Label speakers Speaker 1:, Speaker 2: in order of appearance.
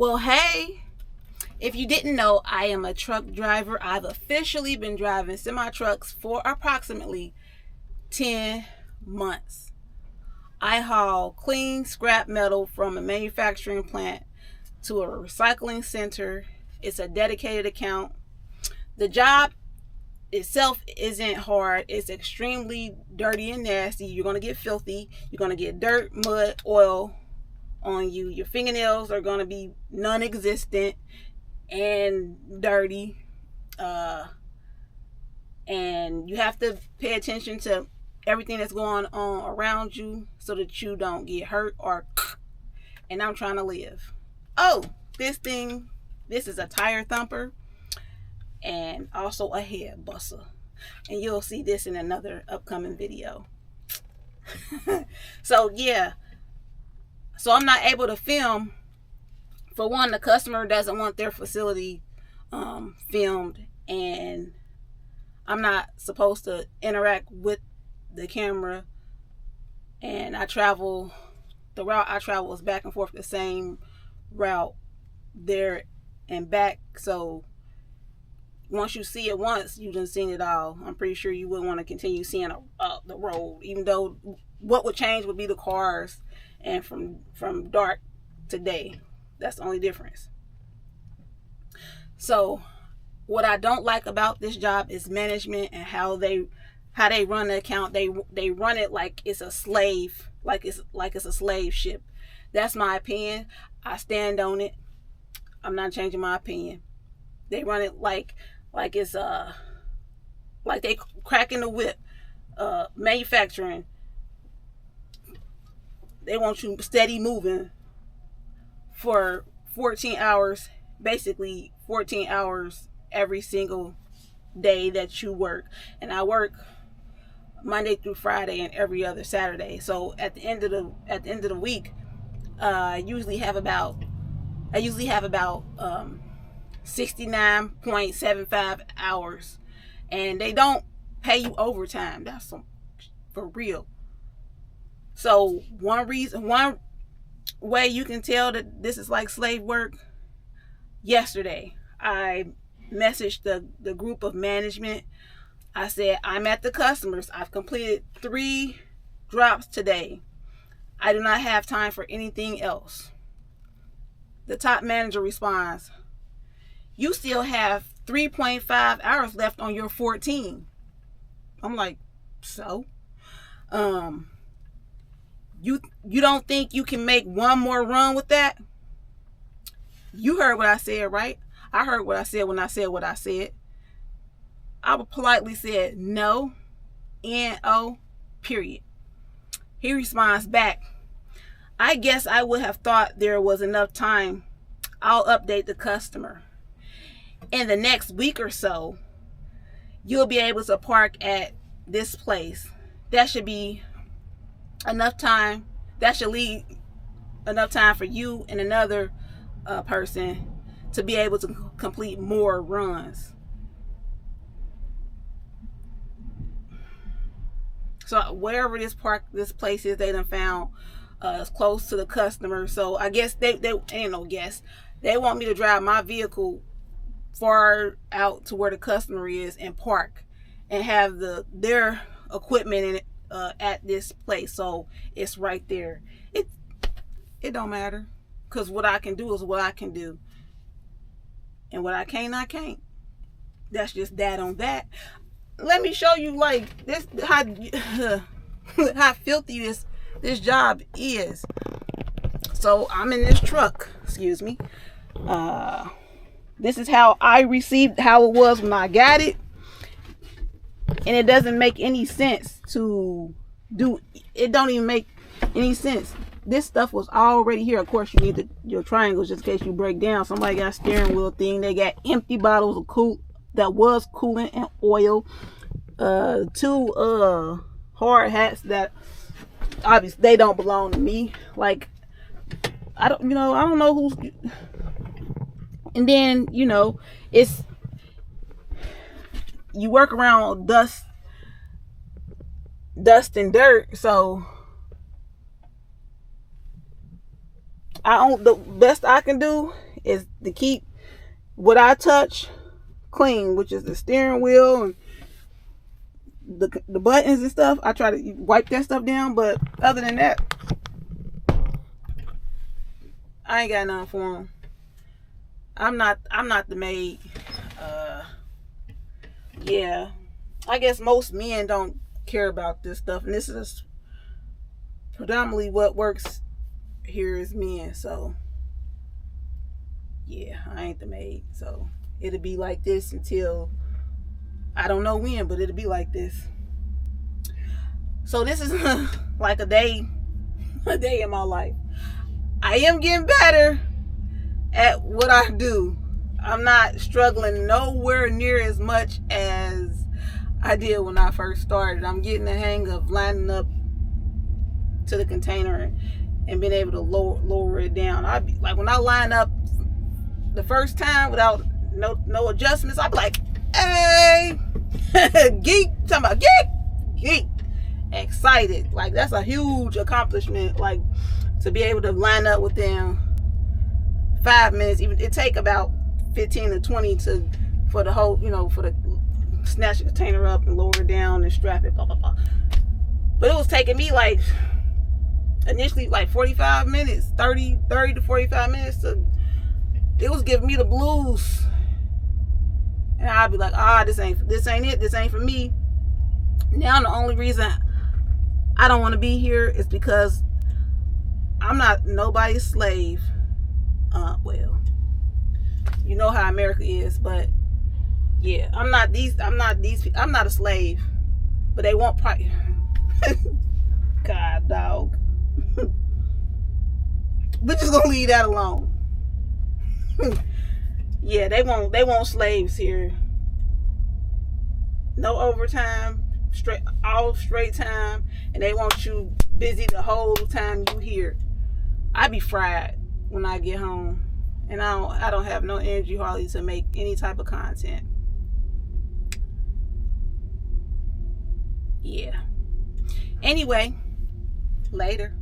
Speaker 1: Well, hey, if you didn't know, I am a truck driver. I've officially been driving semi-trucks for approximately 10 months. I haul clean scrap metal from a manufacturing plant to a recycling center. It's a dedicated account. The job itself isn't hard. It's extremely dirty and nasty. You're going to get filthy. You're going to get dirt, mud, oil on you. Your fingernails are going to be non-existent and dirty. And you have to pay attention to everything that's going on around you so that you don't get hurt or and I'm trying to live. Oh, this is a tire thumper and also a head buster. And you'll see this in another upcoming video. So yeah. So I'm not able to film. For one, the customer doesn't want their facility filmed, and I'm not supposed to interact with the camera. And the route I travel is back and forth the same route there and back. So once you see it once, you done seen it all. I'm pretty sure you wouldn't want to continue seeing the road, even though what would change would be the cars and from dark to day. That's the only difference. So what I don't like about this job is management and how they run the account. They run it like it's a slave, like it's a slave ship. That's my opinion. I stand on it. I'm not changing my opinion. They run it like it's like they cracking the whip. Manufacturing. They want you steady moving for 14 hours, basically 14 hours every single day that you work. And I work Monday through Friday and every other Saturday. So at the end of the week, I usually have about 69.75 hours, and they don't pay you overtime. That's for real. So one way you can tell that this is like slave work. Yesterday, I messaged the group of management. I said, I'm at the customers. I've completed 3 drops today. I do not have time for anything else. The top manager responds, you still have 3.5 hours left on your 14. I'm like, so? You don't think you can make one more run with that? You heard what I said, right? I heard what I said when I said what I said. I politely said no, N-O, period. He responds back, I guess I would have thought there was enough time. I'll update the customer. In the next week or so, you'll be able to park at this place. That should be enough time. That should leave enough time for you and another person to be able to complete more runs. So wherever this place is, they done found is close to the customer. So I guess they ain't no guess. They want me to drive my vehicle far out to where the customer is and park and have their equipment in it at this place. So it's right there. It don't matter, because what I can do is what I can do, and what I can't. That's just that on that. Let me show you like this how filthy this job is. So I'm in this truck, excuse me. This is how I received, how it was when I got it. And it doesn't make any sense to do. It don't even make any sense. This stuff was already here. Of course, you need your triangles just in case you break down. Somebody got a steering wheel thing. They got empty bottles of coolant and oil. 2 hard hats that obviously they don't belong to me. Like I don't know who's. And then it's you work around dust and dirt, so the best I can do is to keep what I touch clean, which is the steering wheel and the buttons and stuff. I try to wipe that stuff down, but other than that, I ain't got nothing for them. I'm not the maid. Yeah, I guess most men don't care about this stuff, and this is predominantly what works here is men. So yeah, I ain't the maid. So it'll be like this until I don't know when, but it'll be like this. So this is like a day in my life. I am getting better at what I do. I'm not struggling nowhere near as much as I did when I first started. I'm getting the hang of lining up to the container and being able to lower it down. I be like, when I line up the first time without no adjustments, I'd be like, hey, geek, talking about geek, excited. Like, that's a huge accomplishment. Like, to be able to line up within 5 minutes, even it take about 15 to 20 for the whole, for the snatch the container up and lower it down and strap it, blah blah blah. But it was taking me like initially like 45 minutes, 30 to 45 minutes. It was giving me the blues, and I'd be like, this ain't it. This ain't for me. Now the only reason I don't want to be here is because I'm not nobody's slave. Well, you know how America is, but yeah, I'm not a slave, but they won't probably. God, dog. We're just gonna leave that alone. Yeah, they won't slaves here. No overtime, straight time, and they want you busy the whole time you here. I be fried when I get home, and I don't have no energy hardly to make any type of content. Yeah. Anyway, later.